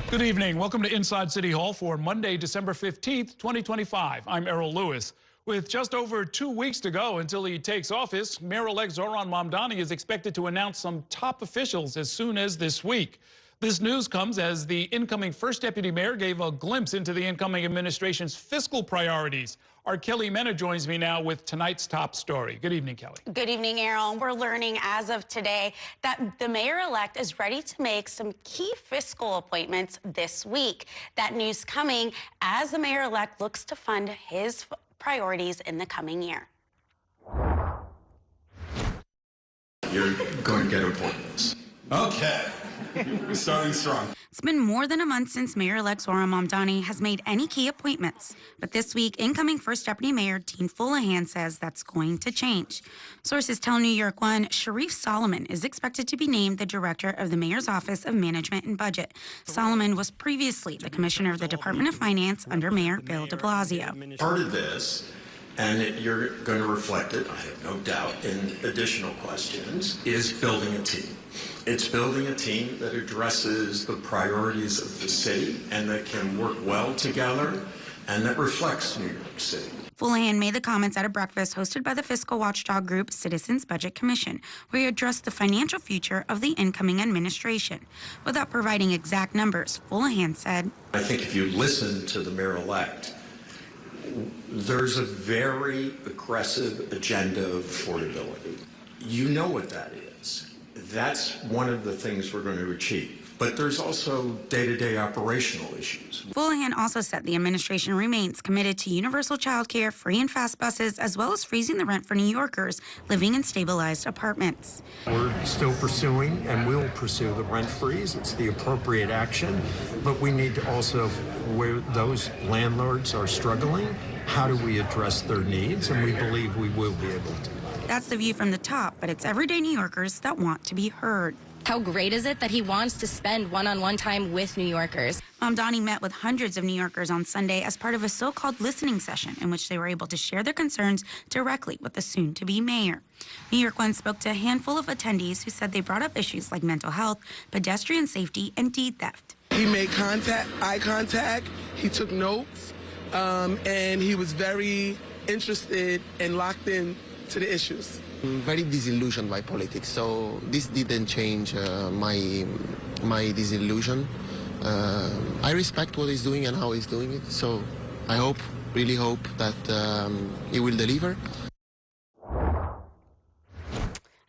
Good evening. Welcome to Inside City Hall for Monday, December 15th, 2025. I'm Errol Lewis. With just over 2 weeks to go until he takes office, Mayor-elect Zohran Mamdani is expected to announce some top officials as soon as this week. This news comes as the incoming first deputy mayor gave a glimpse into the incoming administration's fiscal priorities. Our Kelly Mena joins me now with tonight's top story. Good evening, Kelly. Good evening, Errol. We're learning as of today that the mayor-elect is ready to make some key fiscal appointments this week. That news coming as the mayor-elect looks to fund his priorities in the coming year. You're going to get appointments. Okay. We're starting strong. It's been more than a month since Mayor-elect Zohran Mamdani has made any key appointments. But this week, incoming First Deputy Mayor Dean Fuleihan says that's going to change. Sources tell New York One Sharif Solomon is expected to be named the director of the Mayor's Office of Management and Budget. Solomon was previously the commissioner of the Department of Finance under Mayor Bill de Blasio. Part of this, and you're going to reflect it, I have no doubt, in additional questions, is building a team. It's building a team that addresses the priorities of the city and that can work well together and that reflects New York City. Fuleihan made the comments at a breakfast hosted by the fiscal watchdog group Citizens Budget Commission, where he addressed the financial future of the incoming administration. Without providing exact numbers, Fuleihan said, I think if you listen to the mayor-elect, there's a very aggressive agenda of affordability. You know what that is. That's one of the things we're going to achieve. But there's also day-to-day operational issues. Fuleihan also said the administration remains committed to universal child care, free and fast buses, as well as freezing the rent for New Yorkers living in stabilized apartments. We're still pursuing and will pursue the rent freeze. It's the appropriate action. But we need to also, where those landlords are struggling, how do we address their needs? And we believe we will be able to. That's the view from the top, but it's everyday New Yorkers that want to be heard. How great is it that he wants to spend one-on-one time with New Yorkers? Mamdani met with hundreds of New Yorkers on Sunday as part of a so-called listening session in which they were able to share their concerns directly with the soon-to-be mayor. New York One spoke to a handful of attendees who said they brought up issues like mental health, pedestrian safety, and deed theft. He made eye contact, he took notes, and he was very interested and locked in to the issues. I'm very disillusioned by politics, so this didn't change my disillusion. I respect what he's doing and how he's doing it, so I really hope that he will deliver.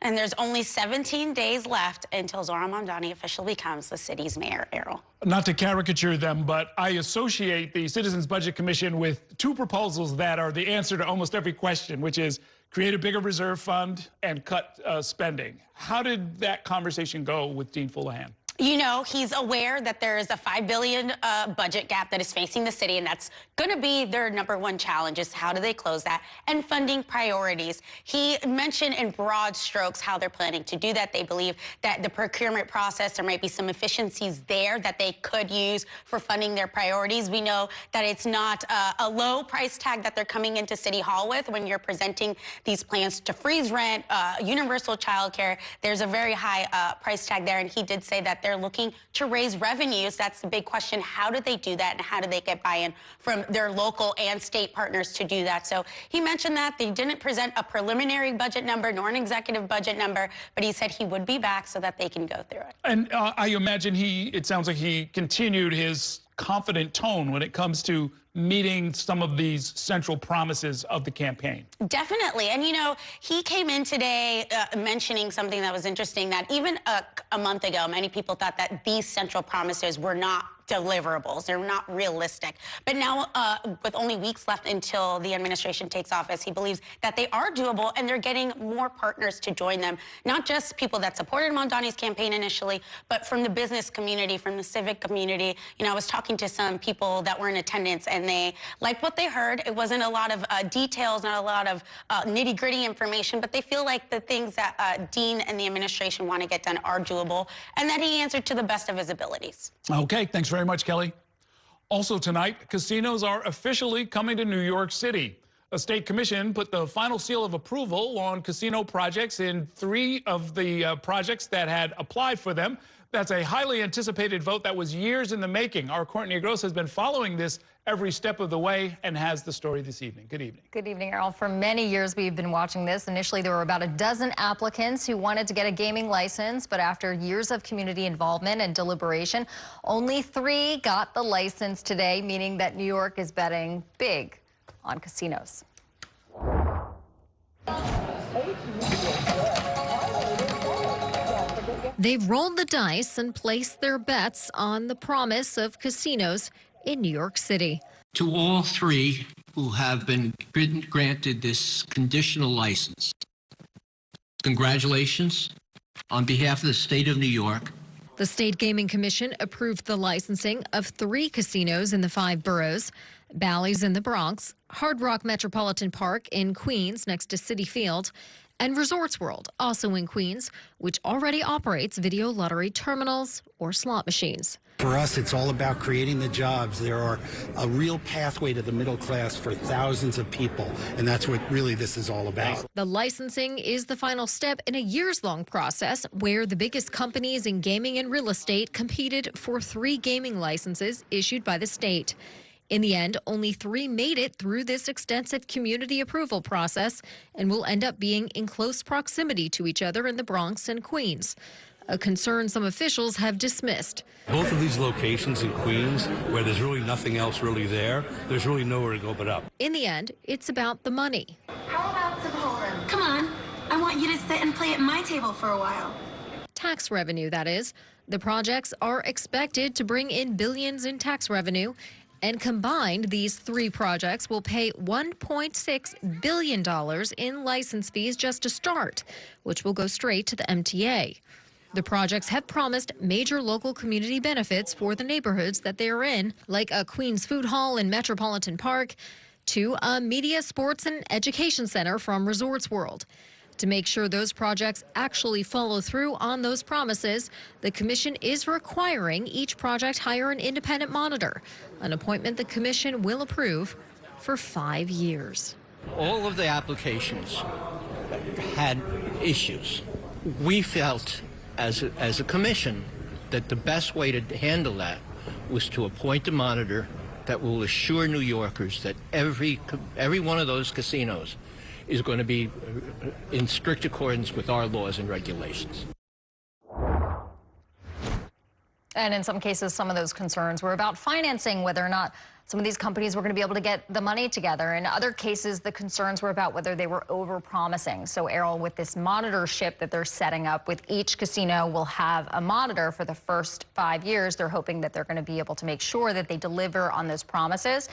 And there's only 17 days left until Zohran Mamdani officially becomes the city's mayor, Errol. Not to caricature them, but I associate the Citizens Budget Commission with two proposals that are the answer to almost every question, which is create a bigger reserve fund and cut spending. How did that conversation go with Dean Fuleihan? You know, he's aware that there is a $5 billion budget gap that is facing the city, and that's going to be their #1 challenge is how do they close that, and funding priorities. He mentioned in broad strokes how they're planning to do that. They believe that the procurement process, there might be some efficiencies there that they could use for funding their priorities. We know that it's not a low price tag that they're coming into City Hall with when you're presenting these plans to freeze rent, universal child care. There's a very high price tag there, and he did say that they're looking to raise revenues. That's the big question. How do they do that, and how do they get buy-in from their local and state partners to do that? So he mentioned that they didn't present a preliminary budget number nor an executive budget number, but he said he would be back so that they can go through it. And I imagine it sounds like he continued his confident tone when it comes to meeting some of these central promises of the campaign. Definitely. And, you know, he came in today mentioning something that was interesting, that even a month ago, many people thought that these central promises were not deliverables. They're not realistic. But now, with only weeks left until the administration takes office, he believes that they are doable, and they're getting more partners to join them. Not just people that supported Mamdani's campaign initially, but from the business community, from the civic community. You know, I was talking to some people that were in attendance, and they liked what they heard. It wasn't a lot of details, not a lot of nitty-gritty information, but they feel like the things that Dean and the administration want to get done are doable, and that he answered to the best of his abilities. Okay, thanks very much, Kelly. Also tonight, casinos are officially coming to New York City. A state commission put the final seal of approval on casino projects in 3 of the projects that had applied for them. That's a highly anticipated vote that was years in the making. Our Courtney Gross has been following this every step of the way and has the story this evening. Good evening. Good evening, Errol. For many years, we've been watching this. Initially, there were about a dozen applicants who wanted to get a gaming license, but after years of community involvement and deliberation, only 3 got the license today, meaning that New York is betting big on casinos. They've rolled the dice and placed their bets on the promise of casinos in New York City. To all 3 who have been granted this conditional license, congratulations on behalf of the state of New York. The State Gaming Commission approved the licensing of 3 casinos in the 5 boroughs: Bally's in the Bronx, Hard Rock Metropolitan Park in Queens next to Citi Field, and Resorts World, also in Queens, which already operates video lottery terminals or slot machines. For us, it's all about creating the jobs. There are a real pathway to the middle class for thousands of people, and that's what really this is all about. The licensing is the final step in a years-long process where the biggest companies in gaming and real estate competed for 3 gaming licenses issued by the state. In the end, only 3 made it through this extensive community approval process and will end up being in close proximity to each other in the Bronx and Queens, a concern some officials have dismissed. Both of these locations in Queens, where there's really nothing else really there, there's really nowhere to go but up. In the end, it's about the money. How about some homeroom? Come on, I want you to sit and play at my table for a while. Tax revenue, that is. The projects are expected to bring in billions in tax revenue. And combined, these 3 projects will pay $1.6 billion in license fees just to start, which will go straight to the MTA. The projects have promised major local community benefits for the neighborhoods that they are in, like a Queens food hall in Metropolitan Park, to a media, sports, and education center from Resorts World. To make sure those projects actually follow through on those promises, the commission is requiring each project hire an independent monitor, an appointment the commission will approve for 5 years. All of the applications had issues. We felt as a commission that the best way to handle that was to appoint a monitor that will assure New Yorkers that every one of those casinos is going to be in strict accordance with our laws and regulations. And in some cases, some of those concerns were about financing, whether or not some of these companies were going to be able to get the money together. In other cases, the concerns were about whether they were over-promising. So, Errol, with this monitorship that they're setting up, with each casino will have a monitor for the first 5 years, they're hoping that they're going to be able to make sure that they deliver on those promises.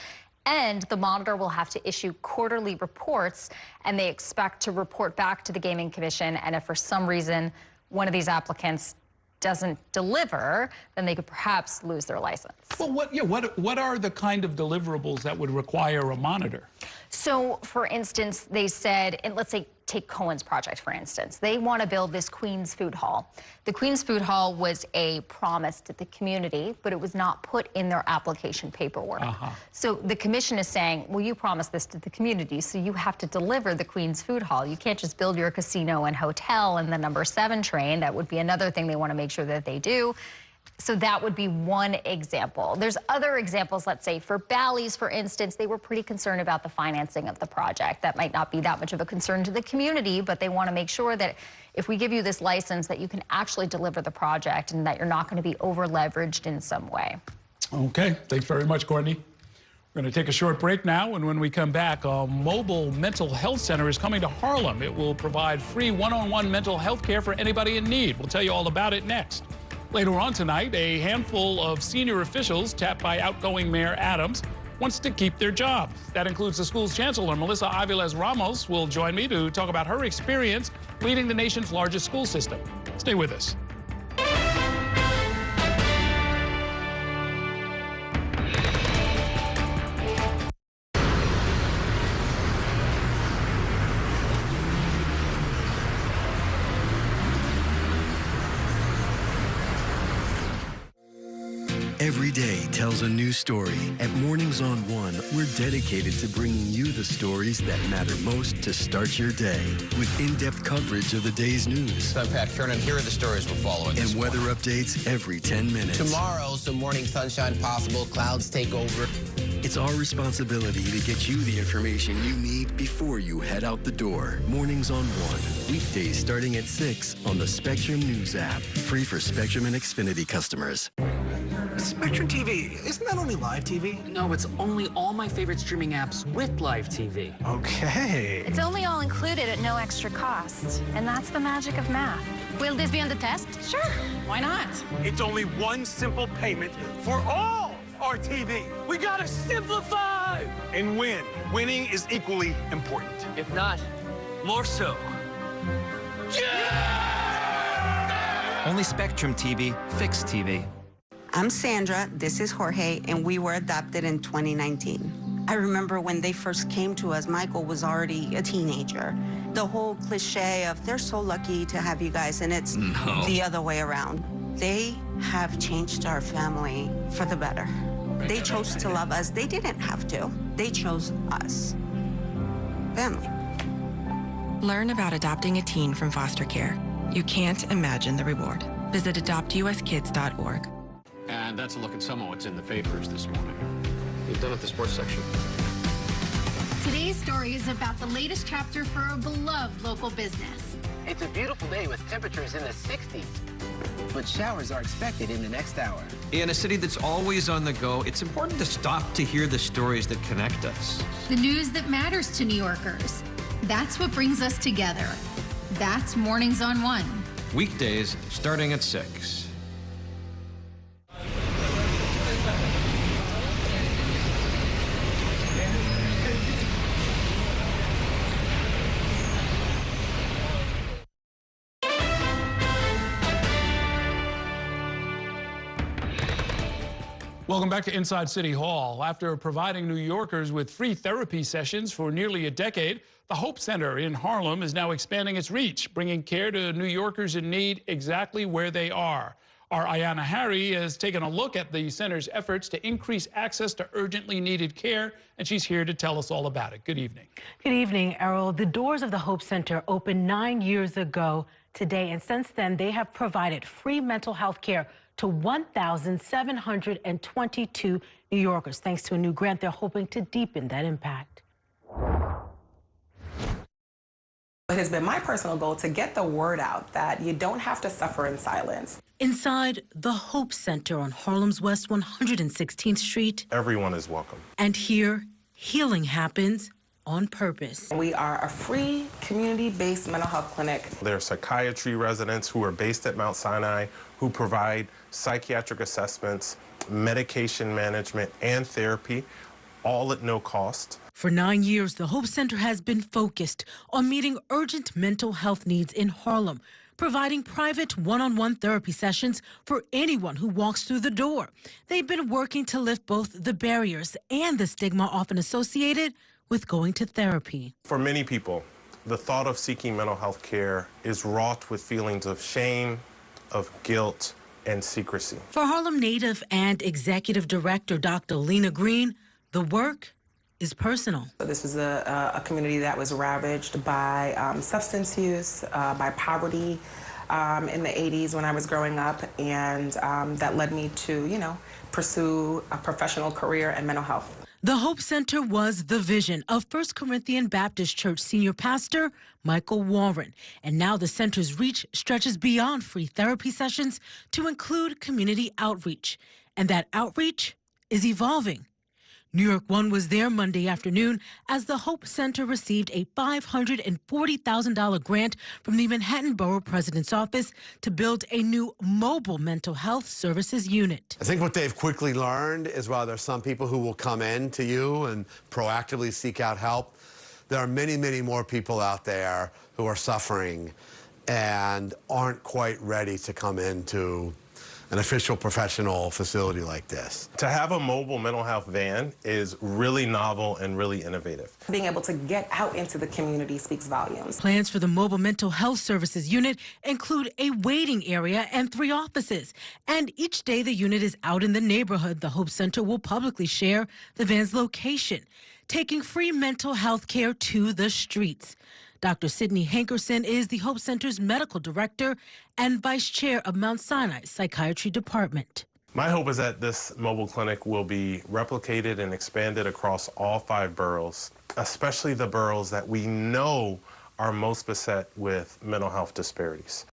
And the monitor will have to issue quarterly reports, and they expect to report back to the Gaming Commission. And if for some reason one of these applicants doesn't deliver, then they could perhaps lose their license. Well, what are the kind of deliverables that would require a monitor? So, for instance, they said, and let's say take Cohen's project, for instance. They want to build this Queens food hall. The Queens food hall was a promise to the community, but it was not put in their application paperwork. So the commission is saying, well, you promised this to the community, so you have to deliver the Queens food hall. You can't just build your casino and hotel and the number 7 train. That would be another thing they want to make sure that they do. So that would be one example. There's other examples, let's say for Bally's, for instance, they were pretty concerned about the financing of the project. That might not be that much of a concern to the community, but they want to make sure that if we give you this license, that you can actually deliver the project and that you're not going to be over leveraged in some way. Okay, thanks very much, Courtney. We're going to take a short break now, and when we come back, a mobile mental health center is coming to Harlem. It will provide free one-on-one mental health care for anybody in need. We'll tell you all about it next. Later on tonight, a handful of senior officials tapped by outgoing Mayor Adams wants to keep their jobs. That includes the school's chancellor, Melissa Aviles Ramos, will join me to talk about her experience leading the nation's largest school system. Stay with us. Every day tells a new story. At Mornings on One, we're dedicated to bringing you the stories that matter most to start your day. With in-depth coverage of the day's news. I'm Pat Kernan. Here are the stories we're following. And weather updates every 10 minutes. Tomorrow, some morning sunshine possible. Clouds take over. It's our responsibility to get you the information you need before you head out the door. Mornings on One. Weekdays starting at 6 on the Spectrum News app. Free for Spectrum and Xfinity customers. Spectrum TV, isn't that only live TV? No, it's only all my favorite streaming apps with live TV. Okay. It's only all included at no extra cost. And that's the magic of math. Will this be on the test? Sure, why not? It's only one simple payment for all our TV. We gotta simplify and win. Winning is equally important. If not, more so. Yeah! Only Spectrum TV, fixed TV. I'm Sandra, this is Jorge, and we were adopted in 2019. I remember when they first came to us, Michael was already a teenager. The whole cliche of they're so lucky to have you guys, and it's the other way around. They have changed our family for the better. They chose to love us. They didn't have to. They chose us. Family. Learn about adopting a teen from foster care. You can't imagine the reward. Visit adoptuskids.org. And that's a look at some of what's in the papers this morning. We've done at the sports section. Today's story is about the latest chapter for a beloved local business. It's a beautiful day with temperatures in the 60s, but showers are expected in the next hour. In a city that's always on the go, it's important to stop to hear the stories that connect us. The news that matters to New Yorkers. That's what brings us together. That's Mornings on One. Weekdays starting at 6. Welcome back to Inside City Hall. After providing New Yorkers with free therapy sessions for nearly a decade, the Hope Center in Harlem is now expanding its reach, bringing care to New Yorkers in need exactly where they are. Our Ayanna Harry has taken a look at the center's efforts to increase access to urgently needed care, and she's here to tell us all about it. Good evening. Good evening, Errol. The doors of the Hope Center opened 9 years ago today, and since then they have provided free mental health care to 1,722 New Yorkers. Thanks to a new grant, they're hoping to deepen that impact. It has been my personal goal to get the word out that you don't have to suffer in silence. Inside the Hope Center on Harlem's West 116th Street. Everyone is welcome. And here, healing happens on purpose. We are a free community-based mental health clinic. There are psychiatry residents who are based at Mount Sinai who provide psychiatric assessments, medication management, and therapy, all at no cost. For 9 years, the Hope Center has been focused on meeting urgent mental health needs in Harlem, providing private one-on-one therapy sessions for anyone who walks through the door. They've been working to lift both the barriers and the stigma often associated with going to therapy. For many people, the thought of seeking mental health care is wrought with feelings of shame, of guilt, and secrecy. For Harlem native and executive director Dr. Lena Green, the work is personal. This was a community that was ravaged by substance use, by poverty in the 80s when I was growing up, and that led me to, pursue a professional career in mental health. The Hope Center was the vision of First Corinthian Baptist Church senior pastor Michael Warren. And now the center's reach stretches beyond free therapy sessions to include community outreach. And that outreach is evolving. New York One was there Monday afternoon as the Hope Center received a $540,000 grant from the Manhattan Borough President's Office to build a new mobile mental health services unit. I think what they've quickly learned is while there's some people who will come in to you and proactively seek out help, there are many, many more people out there who are suffering and aren't quite ready to come into an official professional facility like this. To have a mobile mental health van is really novel and really innovative. Being able to get out into the community speaks volumes. Plans for the Mobile Mental Health Services unit include a waiting area and 3 offices. And each day the unit is out in the neighborhood, the Hope Center will publicly share the van's location, taking free mental health care to the streets. Dr. Sydney Hankerson is the Hope Center's medical director and vice chair of Mount Sinai Psychiatry Department. My hope is that this mobile clinic will be replicated and expanded across all 5 boroughs, especially the boroughs that we know are most beset with mental health disparities.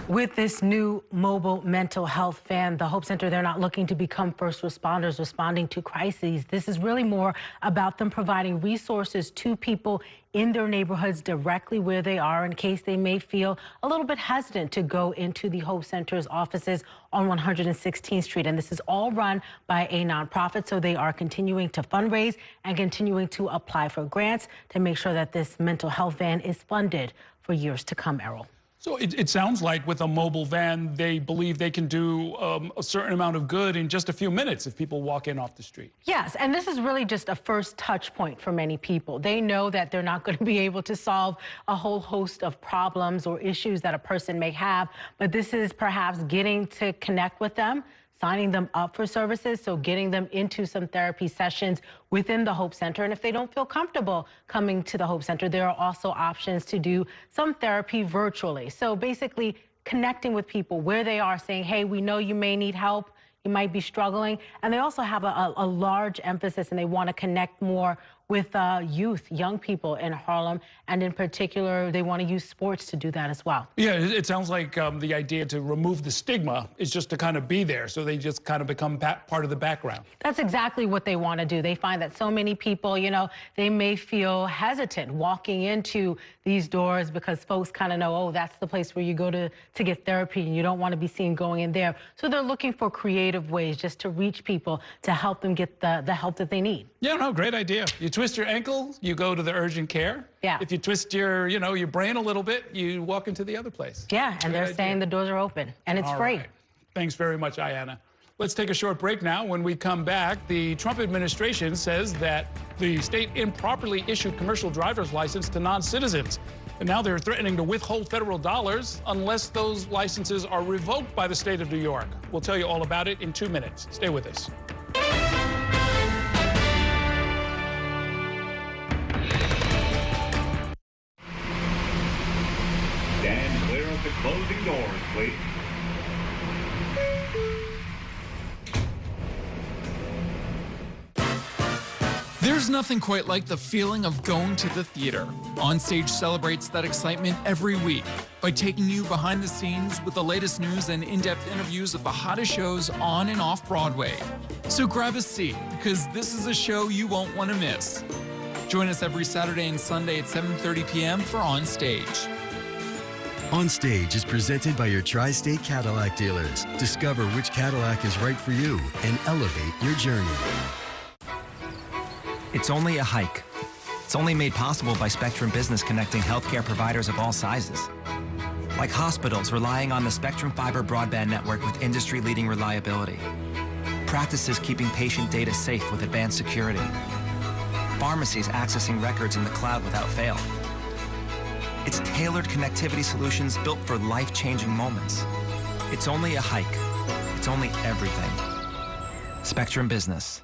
With this new mobile mental health van, the Hope Center, they're not looking to become first responders responding to crises. This is really more about them providing resources to people in their neighborhoods directly where they are in case they may feel a little bit hesitant to go into the Hope Center's offices on 116th Street. And this is all run by a nonprofit, so they are continuing to fundraise and continuing to apply for grants to make sure that this mental health van is funded for years to come, Errol. So it sounds like with a mobile van, they believe they can do a certain amount of good in just a few minutes if people walk in off the street. Yes, and this is really just a first touch point for many people. They know that they're not going to be able to solve a whole host of problems or issues that a person may have, but this is perhaps getting to connect with them, signing them up for services, so getting them into some therapy sessions within the Hope Center. And if they don't feel comfortable coming to the Hope Center, there are also options to do some therapy virtually. So basically connecting with people where they are, saying, hey, we know you may need help, you might be struggling. And they also have a large emphasis, and they want to connect more with youth, young people in Harlem, and in particular, they want to use sports to do that as well. Yeah, it sounds like the idea to remove the stigma is just to kind of be there, so they just kind of become part of the background. That's exactly what they want to do. They find that so many people, you know, they may feel hesitant walking into these doors because folks kind of know, oh, that's the place where you go to get therapy, and you don't want to be seen going in there. So they're looking for creative ways just to reach people to help them get the help that they need. Yeah, no, great idea. You twist your ankle, you go to the urgent care. Yeah. If you twist your, your brain a little bit, you walk into the other place. Yeah, and they're saying the doors are open, and it's free. Right. Thanks very much, Ayanna. Let's take a short break now. When we come back, the Trump administration says that the state improperly issued commercial driver's license to non-citizens. And now they're threatening to withhold federal dollars unless those licenses are revoked by the state of New York. We'll tell you all about it in 2 minutes. Stay with us. Stand clear of the closing doors, please. There's nothing quite like the feeling of going to the theater. Onstage celebrates that excitement every week by taking you behind the scenes with the latest news and in-depth interviews of the hottest shows on and off Broadway. So grab a seat, because this is a show you won't want to miss. Join us every Saturday and Sunday at 7:30 p.m. for Onstage. Onstage is presented by your Tri-State Cadillac dealers. Discover which Cadillac is right for you and elevate your journey. It's only a hike. It's only made possible by Spectrum Business connecting healthcare providers of all sizes. Like hospitals relying on the Spectrum Fiber broadband network with industry-leading reliability. Practices keeping patient data safe with advanced security. Pharmacies accessing records in the cloud without fail. It's tailored connectivity solutions built for life-changing moments. It's only a hike. It's only everything. Spectrum Business.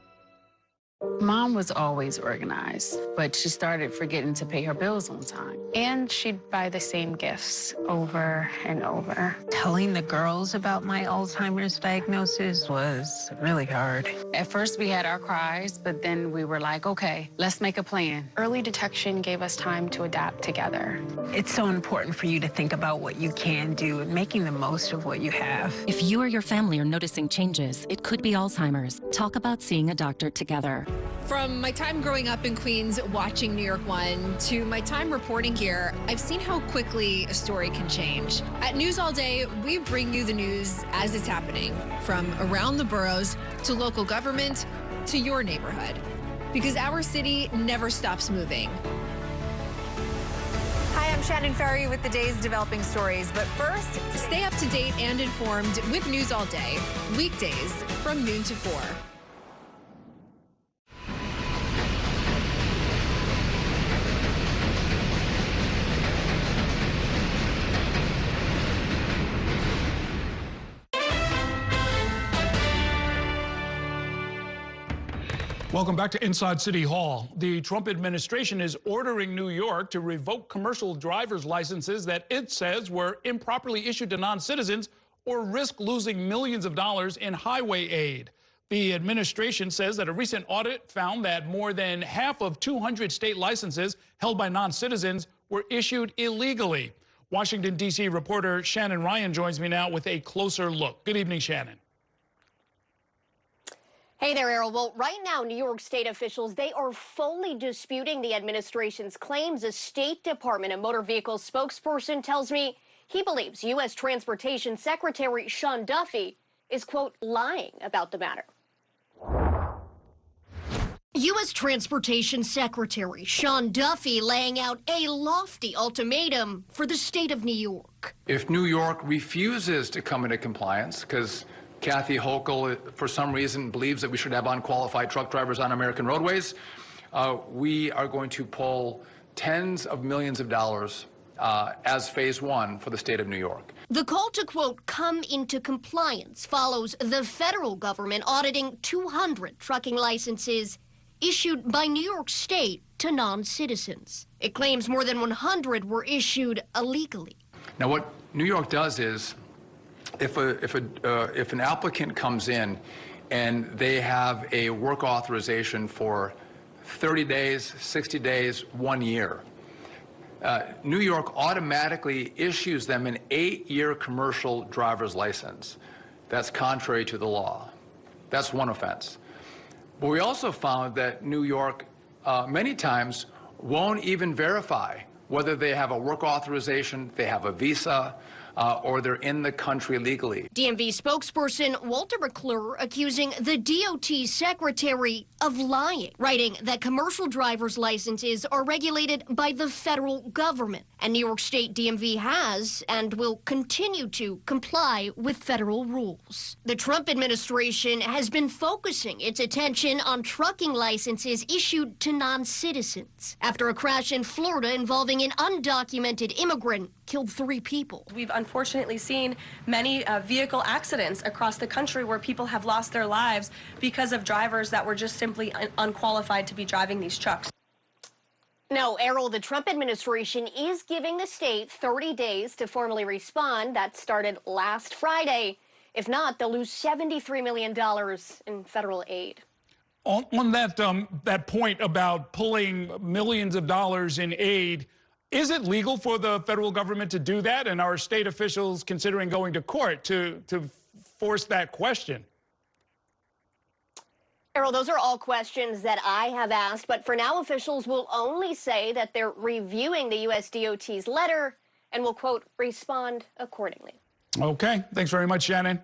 Mom was always organized, but she started forgetting to pay her bills on time. And she'd buy the same gifts over and over. Telling the girls about my Alzheimer's diagnosis was really hard. At first, we had our cries, but then we were like, okay, let's make a plan. Early detection gave us time to adapt together. It's so important for you to think about what you can do and making the most of what you have. If you or your family are noticing changes, it could be Alzheimer's. Talk about seeing a doctor together. From my time growing up in Queens watching New York 1 to my time reporting here, I've seen how quickly a story can change. At News All Day, we bring you the news as it's happening, from around the boroughs to local government to your neighborhood. Because our city never stops moving. Hi, I'm I'm Shannon Ferry with the day's developing stories. But first, stay up to date and informed with News All Day, weekdays from noon to 4. Welcome back to Inside City Hall. The Trump administration is ordering New York to revoke commercial driver's licenses that it says were improperly issued to non-citizens or risk losing millions of dollars in highway aid. The administration says that a recent audit found that more than half of 200 state licenses held by non-citizens were issued illegally. Washington, D.C. reporter Shannon Ryan joins me now with a closer look. Good evening, Shannon. Hey there, Errol. Well, right now, New York State officials, they are fully disputing the administration's claims. A State Department and motor vehicle spokesperson tells me he believes U.S. Transportation Secretary Sean Duffy is, quote, lying about the matter. U.S. Transportation Secretary Sean Duffy laying out a lofty ultimatum for the state of New York. If New York refuses to come into compliance, because Kathy Hochul, for some reason, believes that we should have unqualified truck drivers on American roadways, we are going to pull tens of millions of dollars as phase one for the state of New York. The call to, quote, come into compliance follows the federal government auditing 200 trucking licenses issued by New York State to non-citizens. It claims more than 100 were issued illegally. Now, what New York does is, if an applicant comes in and they have a work authorization for 30 days, 60 days, 1 year, New York automatically issues them an 8-year commercial driver's license. That's contrary to the law. That's one offense. But we also found that New York many times won't even verify whether they have a work authorization, they have a visa, or they're in the country legally. DMV spokesperson Walter McClure accusing the DOT secretary of lying, writing that commercial driver's licenses are regulated by the federal government, and New York State DMV has and will continue to comply with federal rules. The Trump administration has been focusing its attention on trucking licenses issued to non-citizens after a crash in Florida involving an undocumented immigrant killed 3 people. We've unfortunately seen many vehicle accidents across the country where people have lost their lives because of drivers that were just simply unqualified to be driving these trucks. No, Errol, the Trump administration is giving the state 30 days to formally respond. That started last Friday. If not, they'll lose $73 million in federal aid. On that point about pulling millions of dollars in aid, is it legal for the federal government to do that? And are state officials considering going to court to force that question? Errol, those are all questions that I have asked, but for now, officials will only say that they're reviewing the U.S. DOT's letter and will, quote, respond accordingly. Okay, thanks very much, Shannon.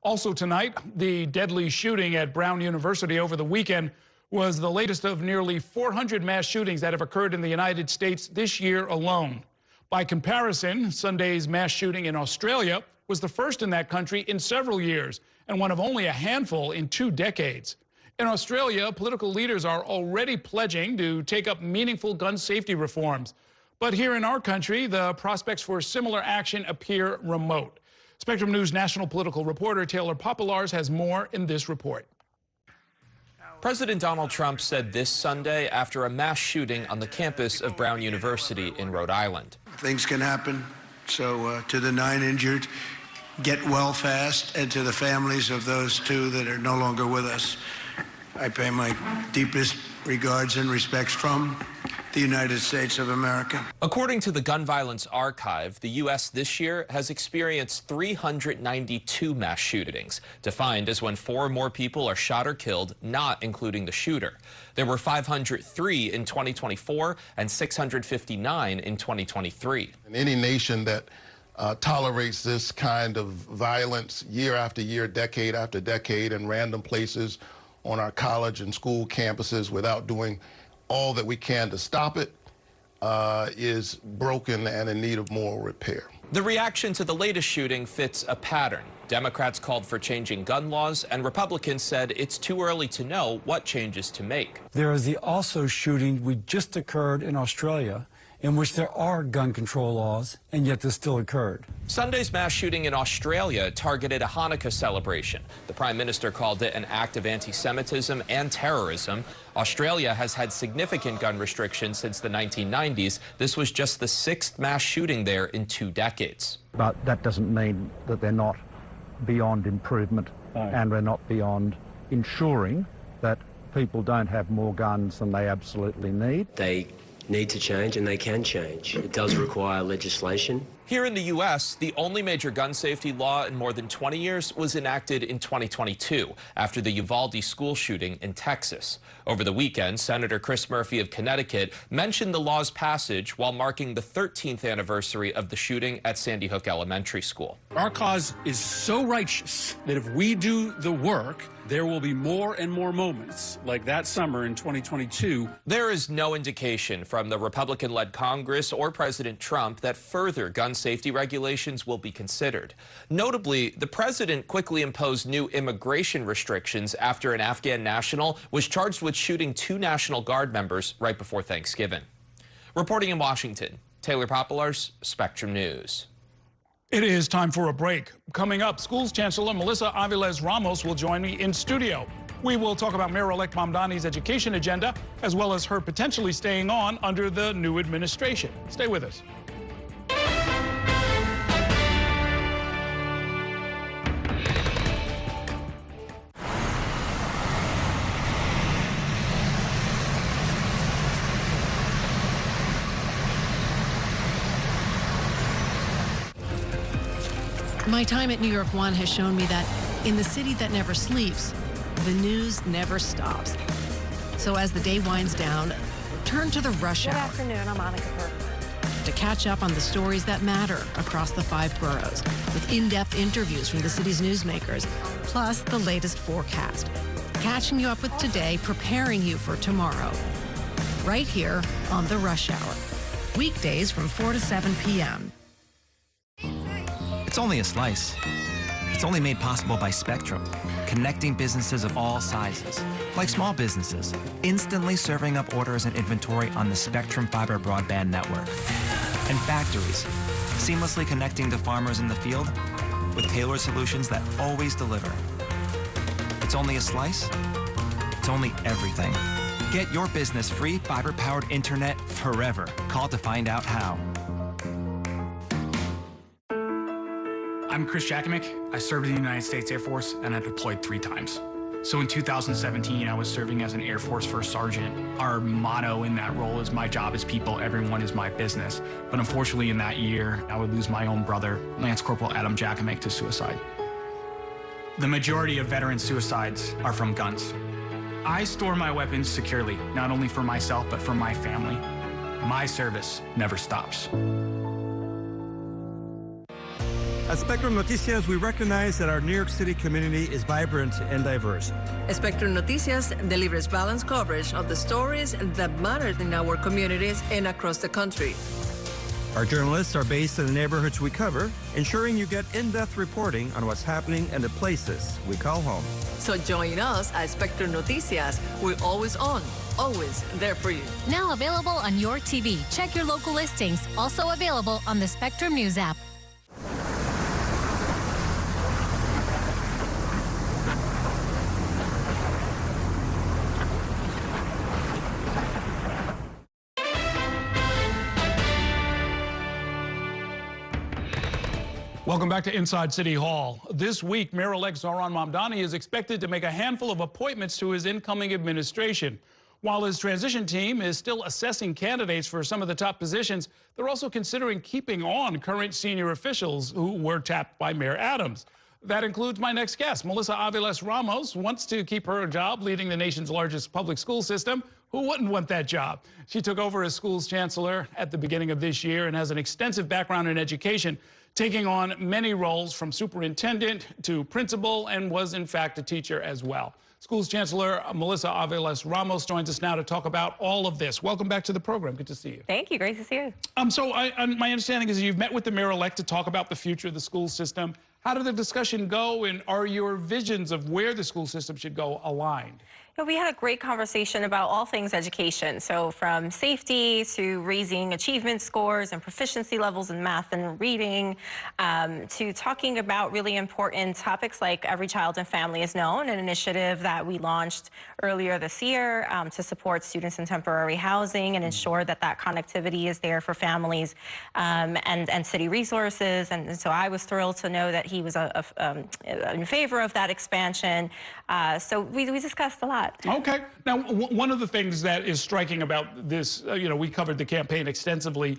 Also tonight, the deadly shooting at Brown University over the weekend was the latest of nearly 400 mass shootings that have occurred in the United States this year alone. By comparison, Sunday's mass shooting in Australia was the first in that country in several years and one of only a handful in 2 decades. In Australia, political leaders are already pledging to take up meaningful gun safety reforms. But here in our country, the prospects for similar action appear remote. Spectrum News national political reporter Taylor Popolars has more in this report. President Donald Trump said this Sunday after a mass shooting on the campus of Brown University in Rhode Island. Things can happen, so to the 9 injured, get well fast, and to the families of those 2 that are no longer with us, I pay my deepest regards and respects from the United States of America. According to the Gun Violence Archive, the U.S. this year has experienced 392 mass shootings, defined as when 4 or more people are shot or killed, not including the shooter. There were 503 in 2024 and 659 in 2023. In any nation that tolerates this kind of violence year after year, decade after decade, in random places on our college and school campuses without doing all that we can to stop it, is broken and in need of moral repair. The reaction to the latest shooting fits a pattern. Democrats called for changing gun laws, and Republicans said it's too early to know what changes to make. There is the also shooting we just occurred in Australia, in which there are gun control laws, and yet this still occurred. Sunday's mass shooting in Australia targeted a Hanukkah celebration. The Prime Minister called it an act of anti-Semitism and terrorism. Australia has had significant gun restrictions since the 1990s. This was just the 6th mass shooting there in 2 decades. But that doesn't mean that they're not beyond improvement, and we're not beyond ensuring that people don't have more guns than they absolutely need. They need to change, and they can change. It does require legislation. Here in the U.S., the only major gun safety law in more than 20 years was enacted in 2022 after the Uvalde school shooting in Texas. Over the weekend, Senator Chris Murphy of Connecticut mentioned the law's passage while marking the 13th anniversary of the shooting at Sandy Hook Elementary School. Our cause is so righteous that if we do the work, there will be more and more moments like that summer in 2022. There is no indication from the Republican-led Congress or President Trump that further gun safety regulations will be considered. Notably, the president quickly imposed new immigration restrictions after an Afghan national was charged with shooting 2 National Guard members right before Thanksgiving. Reporting in Washington, Taylor Popolars, Spectrum News. It is time for a break. Coming up, Schools Chancellor Melissa Aviles Ramos will join me in studio. We will talk about Mayor-elect Mamdani's education agenda, as well as her potentially staying on under the new administration. Stay with us. My time at New York One has shown me that in the city that never sleeps, the news never stops. So as the day winds down, turn to the rush hour. Good afternoon, I'm Monica Bergman. To catch up on the stories that matter across the 5 boroughs, with in-depth interviews from the city's newsmakers, plus the latest forecast. Catching you up with today, preparing you for tomorrow. Right here on the Rush Hour. Weekdays from 4 to 7 p.m. It's only a slice. It's only made possible by Spectrum, connecting businesses of all sizes, like small businesses, instantly serving up orders and inventory on the Spectrum Fiber broadband network, and factories, seamlessly connecting to farmers in the field with tailored solutions that always deliver. It's only a slice. It's only everything. Get your business free fiber-powered internet forever. Call to find out how. I'm Chris Jakomick. I served in the United States Air Force and I deployed 3 times. So in 2017, I was serving as an Air Force First Sergeant. Our motto in that role is, my job is people, everyone is my business. But unfortunately in that year, I would lose my own brother, Lance Corporal Adam Jakomick, to suicide. The majority of veteran suicides are from guns. I store my weapons securely, not only for myself, but for my family. My service never stops. At Spectrum Noticias, we recognize that our New York City community is vibrant and diverse. Spectrum Noticias delivers balanced coverage of the stories that matter in our communities and across the country. Our journalists are based in the neighborhoods we cover, ensuring you get in-depth reporting on what's happening in the places we call home. So join us at Spectrum Noticias. We're always on, always there for you. Now available on your TV. Check your local listings. Also available on the Spectrum News app. Welcome back to Inside City Hall. This week, Mayor-elect Zohran Mamdani is expected to make a handful of appointments to his incoming administration. While his transition team is still assessing candidates for some of the top positions, they're also considering keeping on current senior officials who were tapped by Mayor Adams. That includes my next guest. Melissa Aviles Ramos wants to keep her job leading the nation's largest public school system. Who wouldn't want that job? She took over as schools chancellor at the beginning of this year and has an extensive background in education. taking on many roles from superintendent to principal, and was in fact a teacher as well. School's Chancellor Melissa Aveles Ramos joins us now to talk about all of this. Welcome back to the program. Good to see you. Thank you. Great to see you. So my understanding is you've met with the mayor-elect to talk about the future of the school system. How did the discussion go, and are your visions of where the school system should go aligned? We had a great conversation about all things education. So from safety to raising achievement scores and proficiency levels in math and reading, to talking about really important topics like Every Child and Family is Known, an initiative that we launched earlier this year to support students in temporary housing and ensure that that connectivity is there for families and city resources. And so I was thrilled to know that he was in favor of that expansion. So we discussed a lot. Okay. Now, one of the things that is striking about this, we covered the campaign extensively.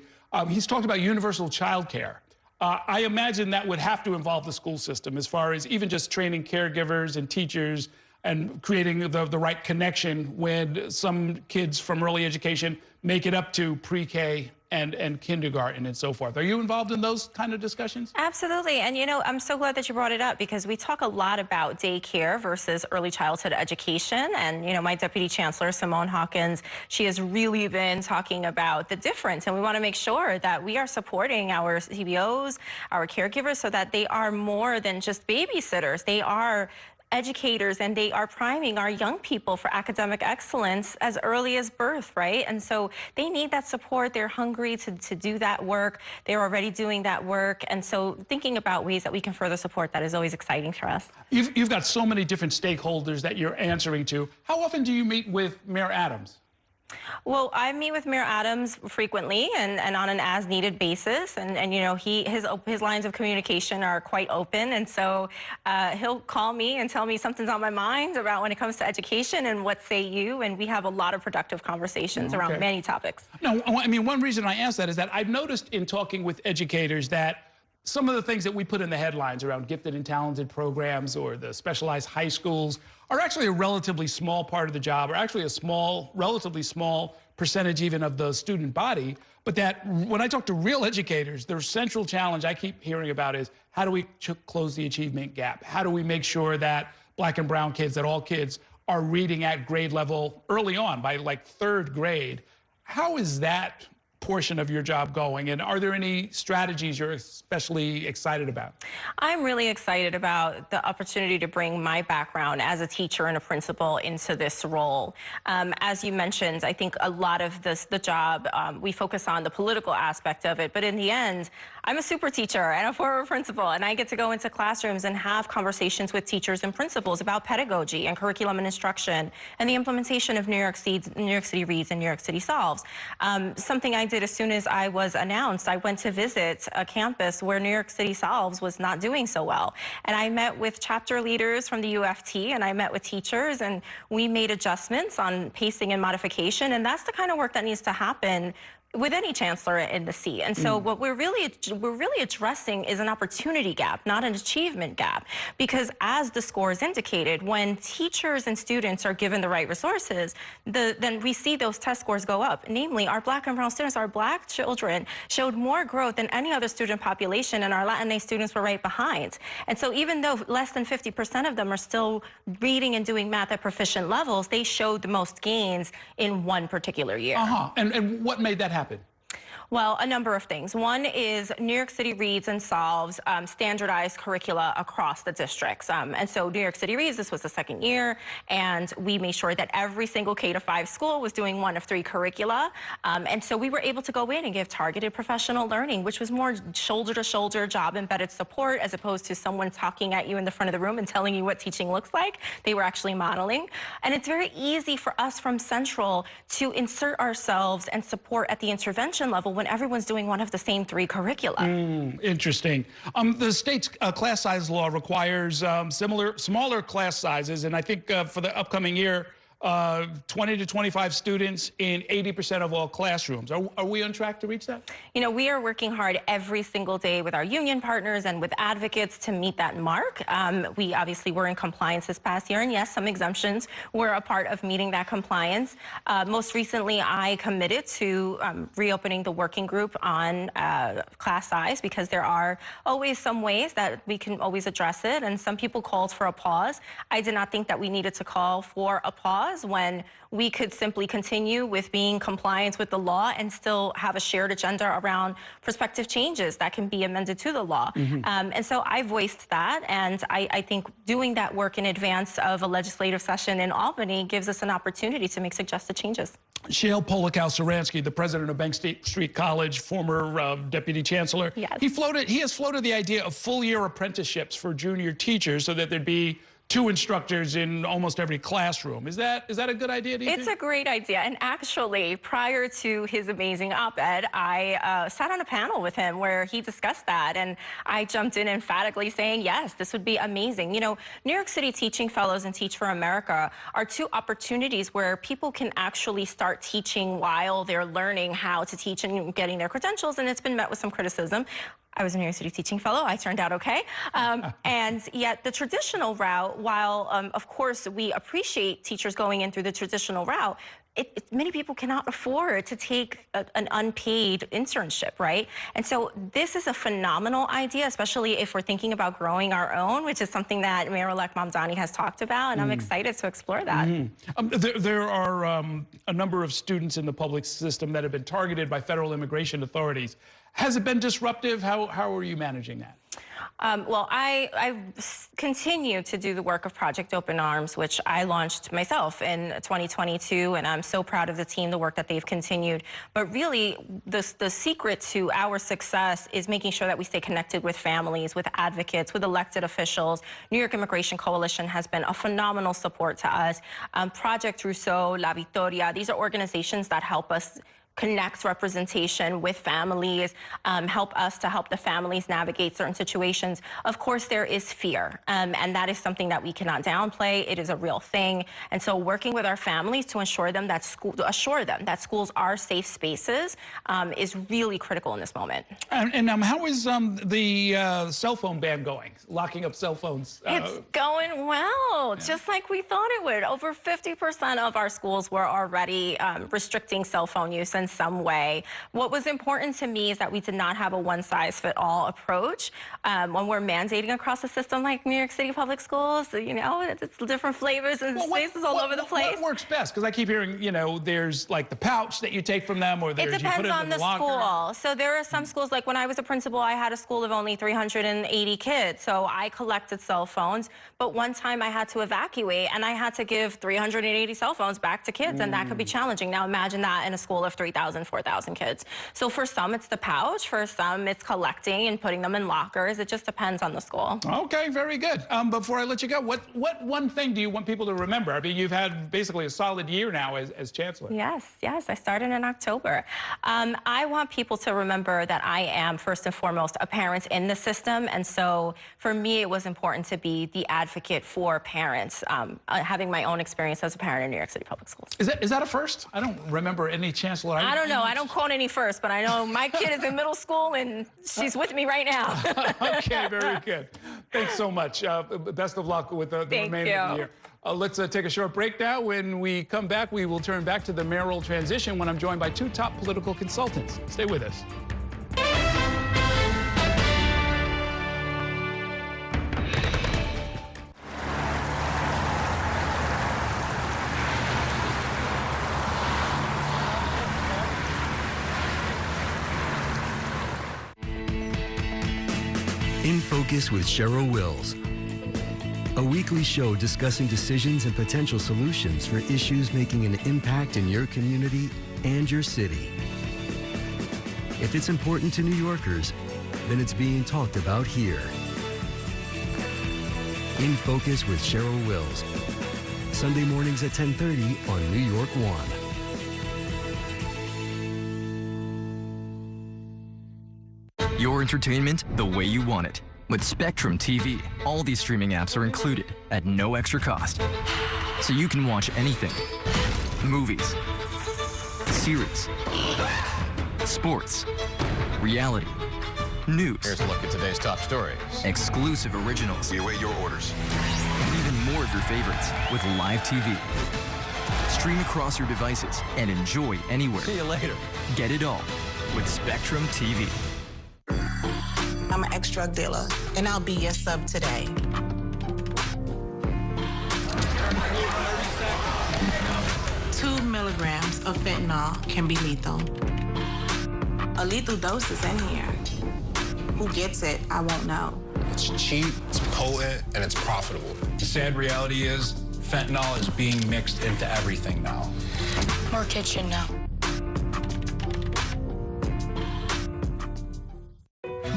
He's talked about universal child care. I imagine that would have to involve the school system as far as even just training caregivers and teachers and creating the right connection when some kids from early education make it up to pre-K and kindergarten and so forth. Are you involved in those kind of discussions? Absolutely. And, I'm so glad that you brought it up because we talk a lot about daycare versus early childhood education. And, my Deputy Chancellor, Simone Hawkins, she has really been talking about the difference. And we want to make sure that we are supporting our CBOs, our caregivers, so that they are more than just babysitters. They are educators, and they are priming our young people for academic excellence as early as birth, right? And so they need that support. They're hungry to do that work. They're already doing that work. And so thinking about ways that we can further support that is always exciting for us. You've got so many different stakeholders that you're answering to. How often do you meet with Mayor Adams? Well, I meet with Mayor Adams frequently and on an as-needed basis, and his lines of communication are quite open, and so he'll call me and tell me something's on my mind about when it comes to education and what say you, and we have a lot of productive conversations around many topics. No, one reason I ask that is that I've noticed in talking with educators that some of the things that we put in the headlines around gifted and talented programs or the specialized high schools are actually a relatively small part of the job, or actually a relatively small percentage even of the student body. But that when I talk to real educators, their central challenge I keep hearing about is how do we close the achievement gap? How do we make sure that Black and brown kids, that all kids are reading at grade level early on, by like third grade? How is that portion of your job going, and are there any strategies you're especially excited about? I'm really excited about the opportunity to bring my background as a teacher and a principal into this role. As you mentioned, I think a lot of the job, we focus on the political aspect of it, but in the end, I'm a super teacher and a former principal, and I get to go into classrooms and have conversations with teachers and principals about pedagogy and curriculum and instruction and the implementation of New York City Reads and New York City Solves. Something I did as soon as I was announced, I went to visit a campus where New York City Solves was not doing so well. And I met with chapter leaders from the UFT, and I met with teachers, and we made adjustments on pacing and modification, and that's the kind of work that needs to happen with any chancellor in the seat. And so what we're really addressing is an opportunity gap, not an achievement gap. Because as the scores indicated, when teachers and students are given the right resources, then we see those test scores go up. Namely, our Black and brown students, our Black children showed more growth than any other student population, and our Latinx students were right behind. And so even though less than 50% of them are still reading and doing math at proficient levels, they showed the most gains in one particular year. And what made that happen? Well, a number of things. One is New York City Reads and Solves standardized curricula across the districts. And so New York City Reads, this was the second year, and we made sure that every single K-5 school was doing one of 3 curricula. And so we were able to go in and give targeted professional learning, which was more shoulder-to-shoulder job-embedded support as opposed to someone talking at you in the front of the room and telling you what teaching looks like. They were actually modeling. And it's very easy for us from Central to insert ourselves and support at the intervention level when everyone's doing one of the same 3 curricula. Interesting. The state's class size law requires smaller class sizes, and I think for the upcoming year, 20 to 25 students in 80% of all classrooms. Are we on track to reach that? You know, we are working hard every single day with our union partners and with advocates to meet that mark. We obviously were in compliance this past year, and yes, some exemptions were a part of meeting that compliance. Most recently, I committed to reopening the working group on class size, because there are always some ways that we can always address it, and some people called for a pause. I did not think that we needed to call for a pause when we could simply continue with being compliant with the law and still have a shared agenda around prospective changes that can be amended to the law. And so I voiced that, and I think doing that work in advance of a legislative session in Albany gives us an opportunity to make suggested changes. Shale Polikow-Saransky, the president of Bank Street College, former deputy chancellor, yes. He has floated the idea of full-year apprenticeships for junior teachers so that there'd be 2 instructors in almost every classroom. Is that a good idea, do you think? It's a great idea. And actually, prior to his amazing op-ed, I sat on a panel with him where he discussed that. And I jumped in emphatically saying, yes, this would be amazing. You know, New York City Teaching Fellows and Teach for America are 2 opportunities where people can actually start teaching while they're learning how to teach and getting their credentials. And it's been met with some criticism. I was a New York City Teaching Fellow. I turned out okay. And yet the traditional route, while of course we appreciate teachers going in through the traditional route, many people cannot afford to take an unpaid internship, right? And so this is a phenomenal idea, especially if we're thinking about growing our own, which is something that Mayor-elect Mamdani has talked about, and I'm excited to explore that. There are a number of students in the public system that have been targeted by federal immigration authorities. Has it been disruptive? How are you managing that? Well, I continue to do the work of Project Open Arms, which I launched myself in 2022, and I'm so proud of the team, the work that they've continued. But really, the secret to our success is making sure that we stay connected with families, with advocates, with elected officials. New York Immigration Coalition has been a phenomenal support to us. Project Rousseau, La Victoria, these are organizations that help us connect representation with families, help us to help the families navigate certain situations. Of course, there is fear, and that is something that we cannot downplay. It is a real thing. And so working with our families to assure them that schools are safe spaces is really critical in this moment. And how is the cell phone ban going? Locking up cell phones? It's going well, just like we thought it would. Over 50% of our schools were already restricting cell phone use in some way. What was important to me is that we did not have a one-size-fit-all approach. When we're mandating across the system like New York City Public Schools, you know, it's different flavors and spaces all over the place. What works best? Because I keep hearing, you know, there's like the pouch that you take from them, or there's, it depends you put it on in the locker. school. So there are some schools, like when I was a principal, I had a school of only 380 kids. So I collected cell phones, but one time I had to evacuate and I had to give 380 cell phones back to kids, and that could be challenging. Now imagine that in a school of 3,000, 4,000 kids. So for some, it's the pouch. For some, it's collecting and putting them in lockers. It just depends on the school. Okay, very good. Before I let you go, what one thing do you want people to remember? I mean, you've had basically a solid year now as chancellor. Yes. I started in October. I want people to remember that I am, first and foremost, a parent in the system. And so for me, it was important to be the advocate for parents, having my own experience as a parent in New York City Public Schools. Is that a first? I don't remember any chancellor. I don't know. I don't quote any first, but I know my kid is in middle school and she's with me right now. Okay, very good. Thanks so much. Best of luck with the remainder of the year. Let's take a short break now. When we come back, we will turn back to the mayoral transition when I'm joined by 2 top political consultants. Stay with us. In Focus with Cheryl Wills, a weekly show discussing decisions and potential solutions for issues making an impact in your community and your city. If it's important to New Yorkers, then it's being talked about here. In Focus with Cheryl Wills, Sunday mornings at 10:30 on New York One. Your entertainment the way you want it. With Spectrum TV, all these streaming apps are included at no extra cost. so you can watch anything. Movies, series, sports, reality, news. Here's a look at today's top stories. Exclusive originals. We await your orders. And even more of your favorites with live TV. Stream across your devices and enjoy anywhere. See you later. Get it all with Spectrum TV. I'm an ex-drug dealer, and I'll be your sub today. 2 milligrams of fentanyl can be lethal. A lethal dose is in here. Who gets it, I won't know. It's cheap, it's potent, and it's profitable. The sad reality is fentanyl is being mixed into everything now. More kitchen now.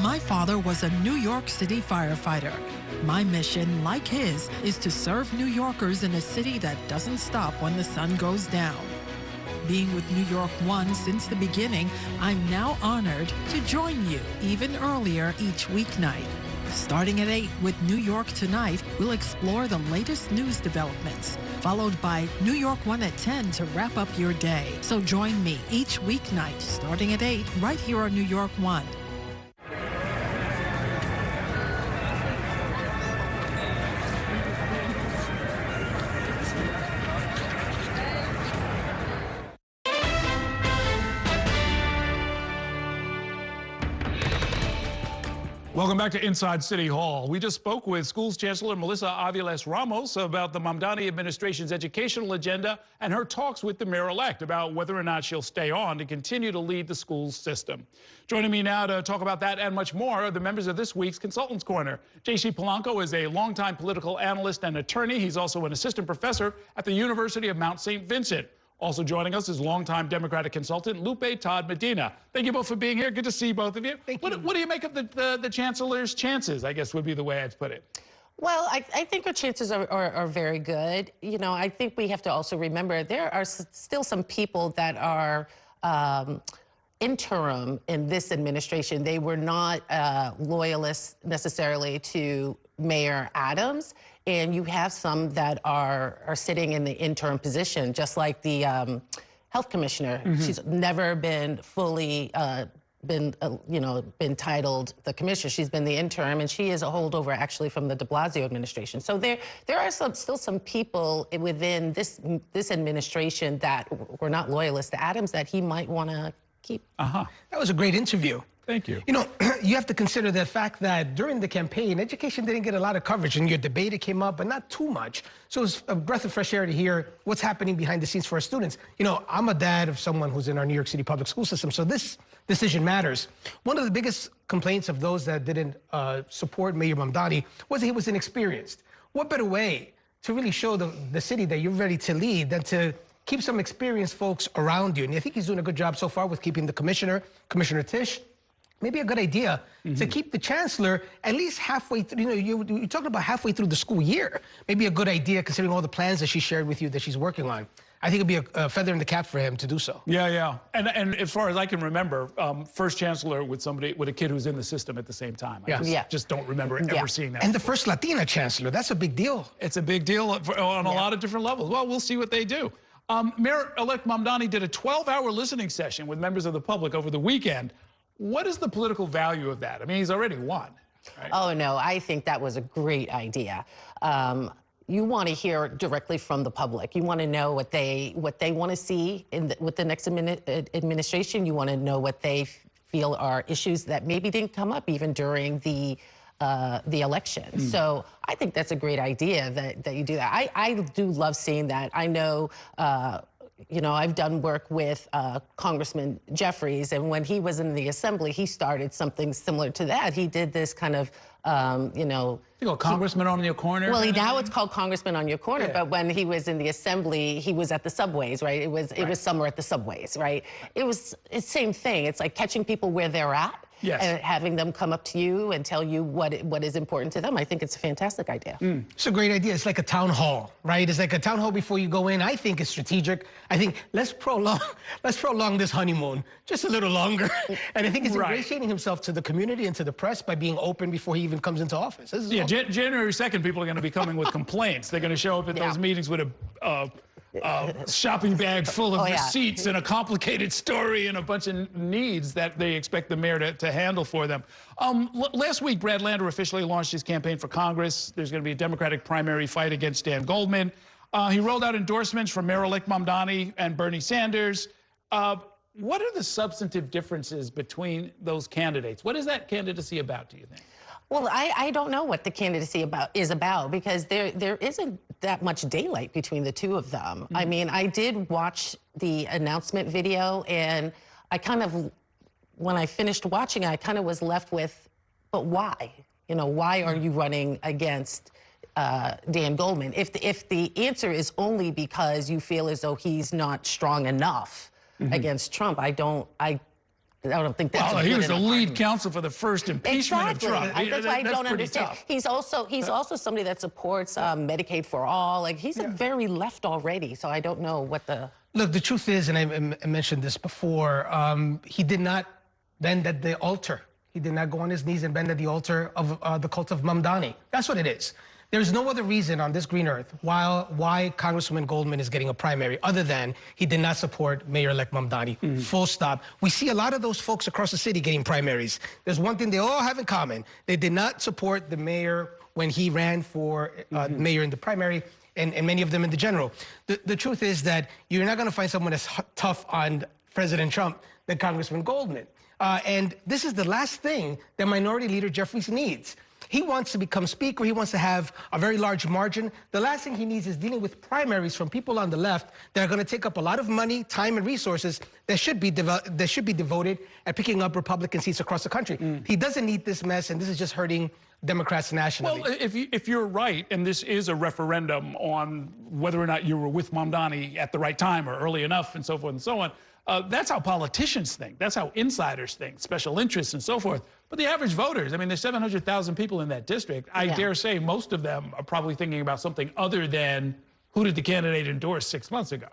My father was a New York City firefighter. My mission, like his, is to serve New Yorkers in a city that doesn't stop when the sun goes down. Being with New York One since the beginning, I'm now honored to join you even earlier each weeknight. Starting at 8 with New York Tonight, we'll explore the latest news developments, followed by New York One at 10 to wrap up your day. So join me each weeknight starting at 8 right here on New York One. Welcome back to Inside City Hall. We just spoke with Schools Chancellor Melissa Aviles Ramos about the Mamdani administration's educational agenda and her talks with the mayor-elect about whether or not she'll stay on to continue to lead the school system. Joining me now to talk about that and much more are the members of this week's Consultants Corner. J.C. Polanco is a longtime political analyst and attorney. He's also an assistant professor at the University of Mount St. Vincent. Also joining us is longtime Democratic consultant Lupe Todd Medina. Thank you both for being here. Good to see both of you. Thank you. What do you make of the chancellor's chances, I guess would be the way I'd put it? Well, I think her chances are very good. You know, I think we have to also remember there are still some people that are interim in this administration. They were not loyalists necessarily to Mayor Adams. And you have some that are sitting in the interim position, just like the health commissioner. Mm-hmm. She's never been fully been titled the commissioner. She's been the interim, and she is a holdover actually from the de Blasio administration. So there are still some people within this administration that were not loyalists to Adams that he might want to keep. That was a great interview. Thank you. You know, you have to consider the fact that during the campaign, education didn't get a lot of coverage. In your debate, it came up, but not too much. So it's a breath of fresh air to hear what's happening behind the scenes for our students. You know, I'm a dad of someone who's in our New York City public school system, so this decision matters. One of the biggest complaints of those that didn't support Mayor Mamdani was that he was inexperienced. What better way to really show the city that you're ready to lead than to keep some experienced folks around you? And I think he's doing a good job so far with keeping the Commissioner Tisch. Maybe a good idea to keep the chancellor at least halfway through. You know, you're talking about halfway through the school year. Maybe a good idea considering all the plans that she shared with you that she's working on. I think it'd be a feather in the cap for him to do so. Yeah. And as far as I can remember, first chancellor with a kid who's in the system at the same time. I just don't remember ever seeing that. And before. The first Latina chancellor, that's a big deal. It's a big deal on a lot of different levels. Well, we'll see what they do. Mayor-elect Mamdani did a 12-hour listening session with members of the public over the weekend. What is the political value of that? I mean, he's already won. Right? Oh, no, I think that was a great idea. You want to hear directly from the public. You want to know what they want to see with the next administration. You want to know what they feel are issues that maybe didn't come up even during the election. So I think that's a great idea that you do that. I do love seeing that. I know, you know, I've done work with Congressman Jeffries, and when he was in the assembly, he started something similar to that. He did this kind of, you know... You go, Congressman on your corner? Well, now it's called Congressman on your corner, but when he was in the assembly, he was at the subways, right? It was summer at the subways, right? It's the same thing. It's like catching people where they're at Yes. And having them come up to you and tell you what is important to them, I think it's a fantastic idea. It's a great idea. It's like a town hall, right? It's like a town hall before you go in. I think it's strategic. I think let's prolong this honeymoon just a little longer. And I think he's ingratiating himself to the community and to the press by being open before he even comes into office. Yeah, January 2nd, people are going to be coming with complaints. They're going to show up at those meetings with a shopping bag full of receipts and a complicated story and a bunch of needs that they expect the mayor to handle for them. Last week, Brad Lander officially launched his campaign for Congress. There's going to be a Democratic primary fight against Dan Goldman. He rolled out endorsements from Mayor-elect Mamdani and Bernie Sanders. What are the substantive differences between those candidates? What is that candidacy about, do you think? Well, I don't know what the candidacy is about because there isn't that much daylight between the two of them. I mean, I did watch the announcement video, and I kind of, when I finished watching, I kind of was left with, but why? You know, why are you running against Dan Goldman? If the answer is only because you feel as though he's not strong enough against Trump, I don't think that's he was the lead counsel for the first impeachment of Trump. That's why I don't understand. Tough. He's also somebody that supports Medicaid for all. Like, he's a very left already, so I don't know what the... Look, the truth is, and I mentioned this before, he did not bend at the altar. He did not go on his knees and bend at the altar of the cult of Mamdani. That's what it is. There's no other reason on this green earth why Congresswoman Goldman is getting a primary other than he did not support Mayor-elect Mamdani. Full stop. We see a lot of those folks across the city getting primaries. There's one thing they all have in common. They did not support the mayor when he ran for mayor in the primary, and many of them in the general. The truth is that you're not going to find someone as tough on President Trump than Congressman Goldman. And this is the last thing that Minority Leader Jeffries needs. He wants to become speaker. He wants to have a very large margin. The last thing he needs is dealing with primaries from people on the left that are going to take up a lot of money, time, and resources that should be devoted at picking up Republican seats across the country. He doesn't need this mess, and this is just hurting Democrats nationally. Well, if you're right, and this is a referendum on whether or not you were with Mamdani at the right time or early enough and so forth and so on, that's how politicians think. That's how insiders think, special interests and so forth. But the average voters, I mean, there's 700,000 people in that district. I dare say most of them are probably thinking about something other than who did the candidate endorse 6 months ago.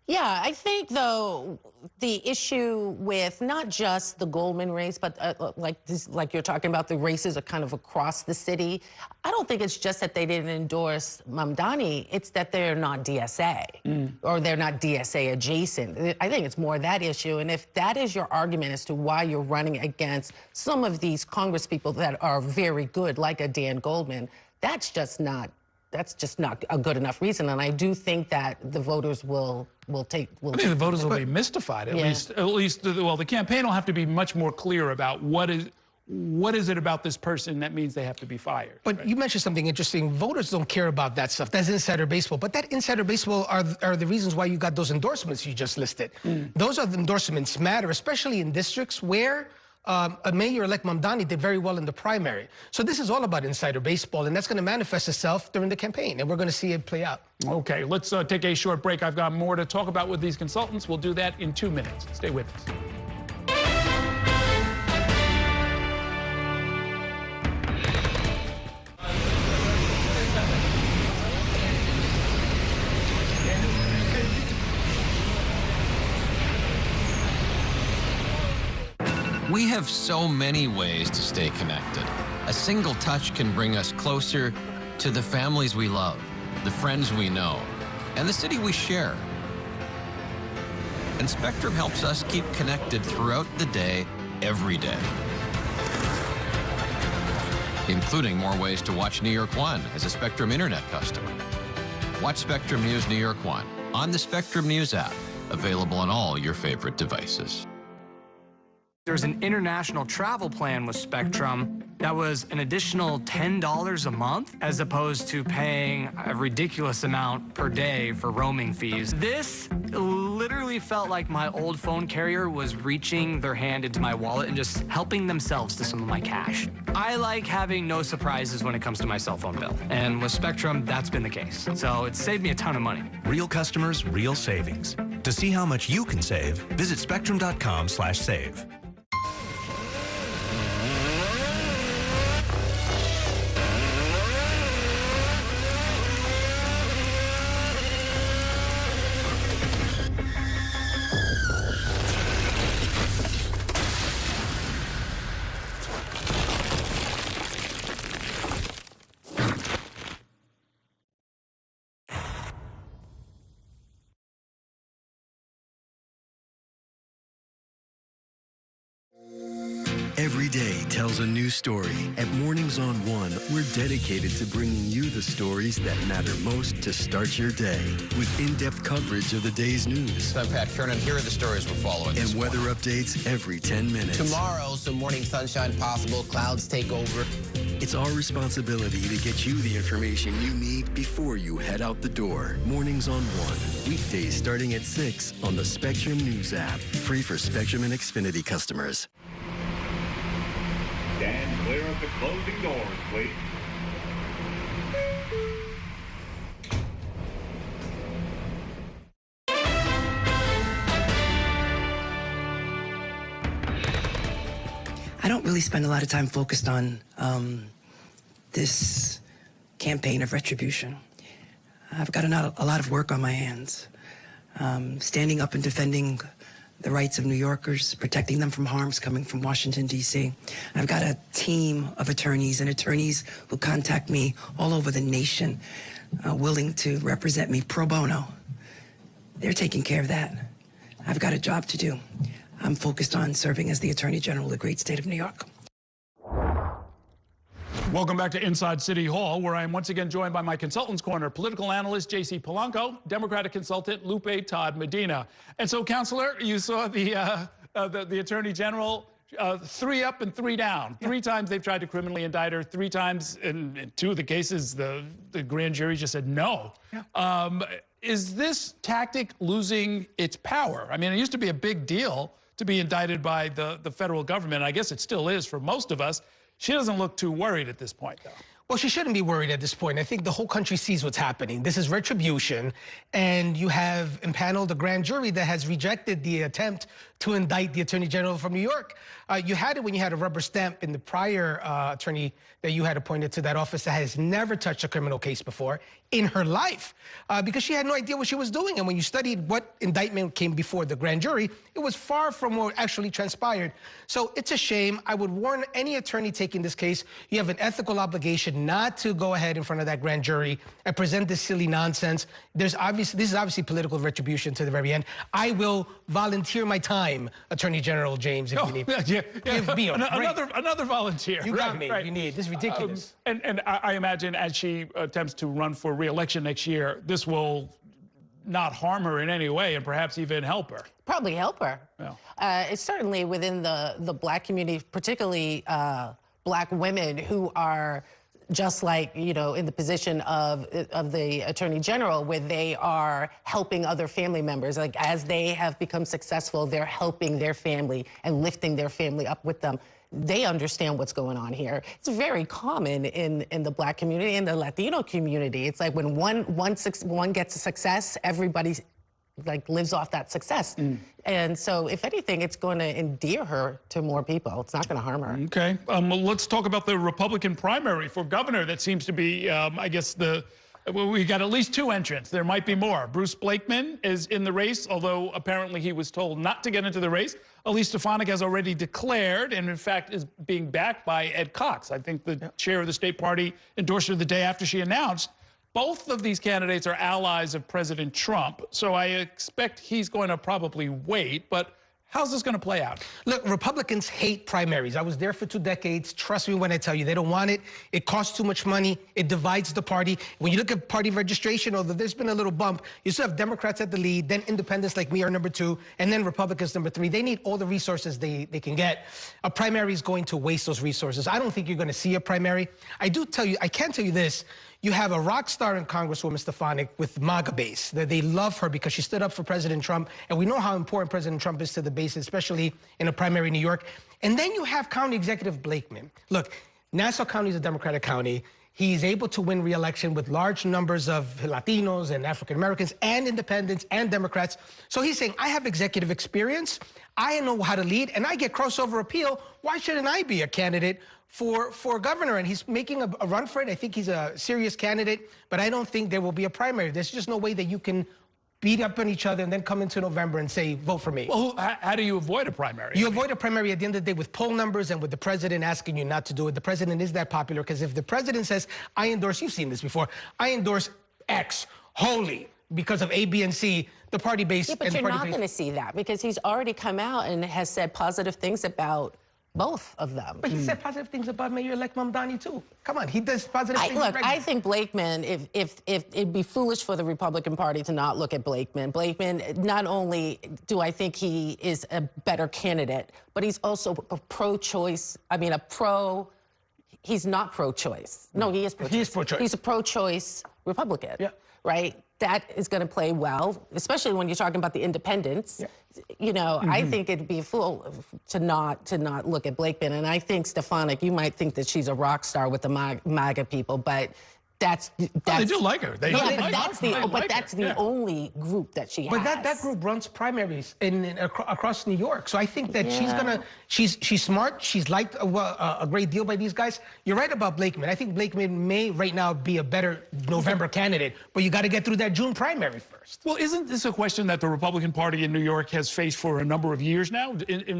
Yeah, I think, though, the issue with not just the Goldman race, but like you're talking about, the races are kind of across the city. I don't think it's just that they didn't endorse Mamdani. It's that they're not DSA or they're not DSA adjacent. I think it's more that issue. And if that is your argument as to why you're running against some of these Congress people that are very good, like a Dan Goldman, that's just not a good enough reason, and I do think that the voters will take. I think the voters will be mystified. At least. Well, the campaign will have to be much more clear about what is it about this person that means they have to be fired. But you mentioned something interesting. Voters don't care about that stuff. That's insider baseball. But that insider baseball are the reasons why you got those endorsements you just listed. Those are the endorsements matter, especially in districts where a Mayor-elect Mamdani did very well in the primary. So this is all about insider baseball, and that's going to manifest itself during the campaign, and we're going to see it play out. Okay, let's take a short break. I've got more to talk about with these consultants. We'll do that in 2 minutes. Stay with us. We have so many ways to stay connected. A single touch can bring us closer to the families we love, the friends we know, and the city we share. And Spectrum helps us keep connected throughout the day, every day. Including more ways to watch New York One as a Spectrum Internet customer. Watch Spectrum News New York One on the Spectrum News app, available on all your favorite devices. There's an international travel plan with Spectrum that was an additional $10 a month as opposed to paying a ridiculous amount per day for roaming fees. This literally felt like my old phone carrier was reaching their hand into my wallet and just helping themselves to some of my cash. I like having no surprises when it comes to my cell phone bill. And with Spectrum, that's been the case. So it saved me a ton of money. Real customers, real savings. To see how much you can save, visit spectrum.com/save. day tells a new story. At Mornings on One, we're dedicated to bringing you the stories that matter most to start your day. With in-depth coverage of the day's news. I'm Pat Kernan. Here are the stories we're following. And weather updates every 10 minutes. Tomorrow, some morning sunshine possible. Clouds take over. It's our responsibility to get you the information you need before you head out the door. Mornings on One. Weekdays starting at 6 on the Spectrum News app. Free for Spectrum and Xfinity customers. Stand clear of the closing doors, please. I don't really spend a lot of time focused on this campaign of retribution. I've got a lot of work on my hands. Standing up and defending the rights of New Yorkers, protecting them from harms coming from Washington, D.C. I've got a team of attorneys and attorneys who contact me all over the nation, willing to represent me pro bono. They're taking care of that. I've got a job to do. I'm focused on serving as the Attorney General of the great state of New York. Welcome back to Inside City Hall, where I am once again joined by my Consultants Corner political analyst J.C. Polanco, Democratic consultant Lupe Todd Medina. And so, Counselor, you saw the Attorney General 3 up and 3 down. 3 times they've tried to criminally indict her. 3 times in 2 of the cases, the grand jury just said no. Is this tactic losing its power? I mean, it used to be a big deal to be indicted by the federal government. I guess it still is for most of us. She doesn't look too worried at this point, though. Well, she shouldn't be worried at this point. I think the whole country sees what's happening. This is retribution, and you have impaneled a grand jury that has rejected the attempt to indict the Attorney General from New York. You had it when you had a rubber stamp in the prior attorney that you had appointed to that office that has never touched a criminal case before in her life because she had no idea what she was doing. And when you studied what indictment came before the grand jury, it was far from what actually transpired. So it's a shame. I would warn any attorney taking this case, you have an ethical obligation not to go ahead in front of that grand jury and present this silly nonsense. This is obviously political retribution to the very end. I will volunteer my time, Attorney General James, if you need. Give me another volunteer. You got me. Right. You need. This is ridiculous. And I imagine as she attempts to run for re-election next year, this will not harm her in any way and perhaps even help her. Probably help her. Yeah. It's certainly within the Black community, particularly Black women who are just like, you know, in the position of the Attorney General, where they are helping other family members. Like, as they have become successful, they're helping their family and lifting their family up with them. They understand what's going on here. It's very common in the Black community and the Latino community. It's like when one gets a success, everybody like lives off that success. And so, if anything, it's going to endear her to more people. It's not going to harm her. Okay. Well, let's talk about the Republican primary for governor. That seems to be, I guess, we got at least 2 entrants. There might be more. Bruce Blakeman is in the race, although apparently he was told not to get into the race. Elise Stefanik has already declared, and in fact is being backed by Ed Cox. I think the chair of the state party endorsed her the day after she announced. Both of these candidates are allies of President Trump, so I expect he's going to probably wait. But how's this going to play out? Look, Republicans hate primaries. I was there for 2 decades. Trust me when I tell you, they don't want it. It costs too much money. It divides the party. When you look at party registration, although there's been a little bump, you still have Democrats at the lead, then independents like me are number 2, and then Republicans number 3. They need all the resources they can get. A primary is going to waste those resources. I don't think you're going to see a primary. I can tell you this. You have a rock star in Congresswoman Stefanik with MAGA base. They love her because she stood up for President Trump, and we know how important President Trump is to the base, especially in a primary in New York. And then you have County Executive Blakeman. Look, Nassau County is a Democratic county. He's able to win re-election with large numbers of Latinos and African Americans and independents and Democrats. So he's saying, I have executive experience, I know how to lead, and I get crossover appeal. Why shouldn't I be a candidate for governor? And he's making a run for it. I think he's a serious candidate, but I don't think there will be a primary. There's just no way that you can beat up on each other and then come into November and say, vote for me. Well, how do you avoid a primary? You avoid a primary at the end of the day with poll numbers and with the president asking you not to do it. The president is that popular because if the president says, I endorse, you've seen this before, I endorse X wholly because of A, B, and C, the party base. Yeah, but you're not going to see that because he's already come out and has said positive things about both of them. But he said positive things about Mayor-elect Mamdani, too. Come on, he does positive things. Look, I think Blakeman, if it'd be foolish for the Republican Party to not look at Blakeman. Blakeman, not only do I think he is a better candidate, but he's also a pro-choice, he's not pro-choice. No, he is pro-choice. He is pro-choice. He's a pro-choice Republican, right? That is going to play well, especially when you're talking about the independents. You know, I think it'd be a fool to not look at Blakeman. And I think, Stefanik, you might think that she's a rock star with the MAGA people, but that's they do like her. They that's the only group that she has. But that group runs primaries across New York. So I think that she's smart. She's liked a great deal by these guys. You're right about Blakeman. I think Blakeman may right now be a better November candidate, but you got to get through that June primary first. Well, isn't this a question that the Republican Party in New York has faced for a number of years now,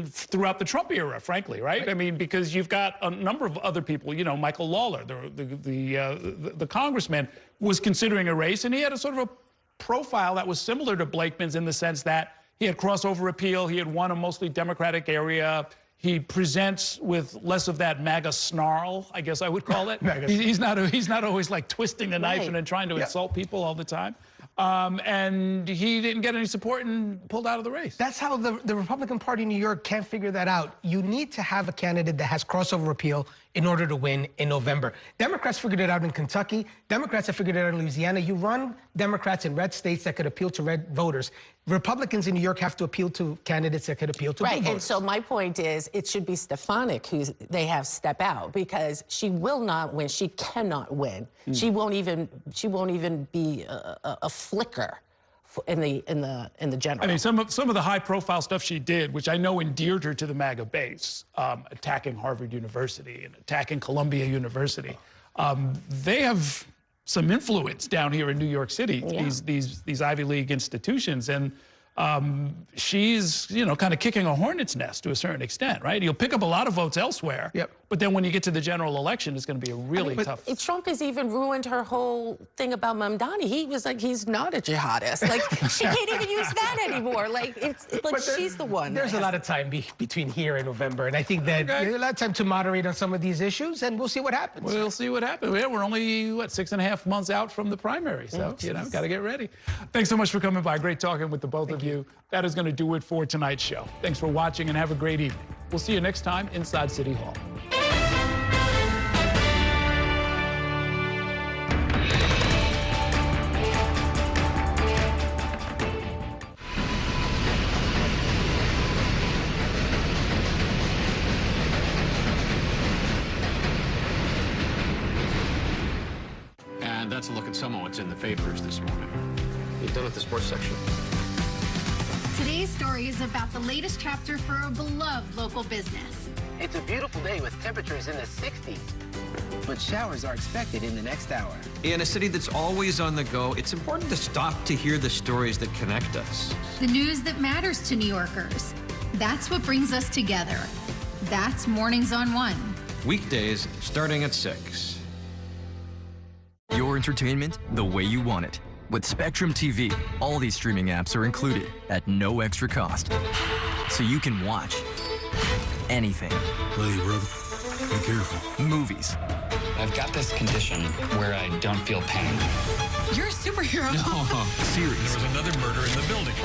throughout the Trump era, frankly, right? I mean, because you've got a number of other people, you know, Michael Lawler, the congressman, was considering a race, and he had a sort of a profile that was similar to Blakeman's in the sense that he had crossover appeal, he had won a mostly Democratic area, he presents with less of that MAGA snarl, I guess I would call it. he's not always like twisting the knife and then trying to insult people all the time. And he didn't get any support and pulled out of the race. That's how the Republican Party in New York can't figure that out. You need to have a candidate that has crossover appeal in order to win in November. Democrats figured it out in Kentucky. Democrats have figured it out in Louisiana. You run Democrats in red states that could appeal to red voters. Republicans in New York have to appeal to candidates that could appeal to blue voters. And so my point is, it should be Stefanik who they have step out, because she will not win. She cannot win. She won't even be a flicker in the general. I mean, some of the high-profile stuff she did, which I know endeared her to the MAGA base, attacking Harvard University and attacking Columbia University, they have some influence down here in New York City. These Ivy League institutions, and she's kind of kicking a hornet's nest to a certain extent, right? You'll pick up a lot of votes elsewhere. But then when you get to the general election, it's going to be a really tough. Trump has even ruined her whole thing about Mamdani. He was like, he's not a jihadist. Like, she can't even use that anymore. Like, she's the one. There's a lot of time between here and November, and I think that there's a lot of time to moderate on some of these issues, and we'll see what happens. We'll see what happens. Yeah, we're only, what, 6.5 months out from the primary, so, got to get ready. Thanks so much for coming by. Great talking with the both of you. That is going to do it for tonight's show. Thanks for watching, and have a great evening. We'll see you next time inside City Hall. And that's a look at some of what's in the papers this morning. You've done with the sports section. Today's story is about the latest chapter for a beloved local business. It's a beautiful day with temperatures in the 60s. But showers are expected in the next hour. In a city that's always on the go, it's important to stop to hear the stories that connect us. The news that matters to New Yorkers. That's what brings us together. That's Mornings on One. Weekdays starting at 6. Your entertainment the way you want it. With Spectrum TV, all these streaming apps are included at no extra cost. So you can watch anything. Hey, brother. Be careful. Movies. I've got this condition where I don't feel pain. You're a superhero. No. Series. There was another murder in the building.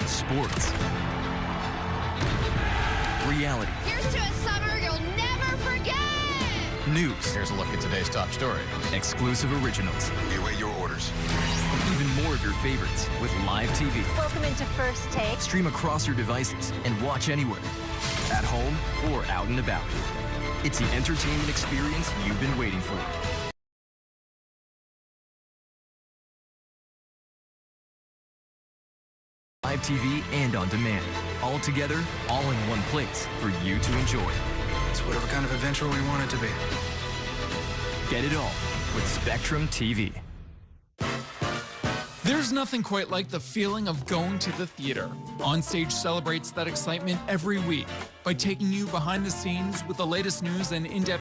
Sports. Reality. Here's to a summer you'll never forget. News. Here's a look at today's top story. Exclusive originals. We await your orders. Even more of your favorites with live TV. Welcome into First Take. Stream across your devices and watch anywhere. At home or out and about. It's the entertainment experience you've been waiting for. Live TV and on demand. All together, all in one place for you to enjoy. It's whatever kind of adventure we want it to be. Get it all with Spectrum TV. There's nothing quite like the feeling of going to the theater. Onstage celebrates that excitement every week by taking you behind the scenes with the latest news and in-depth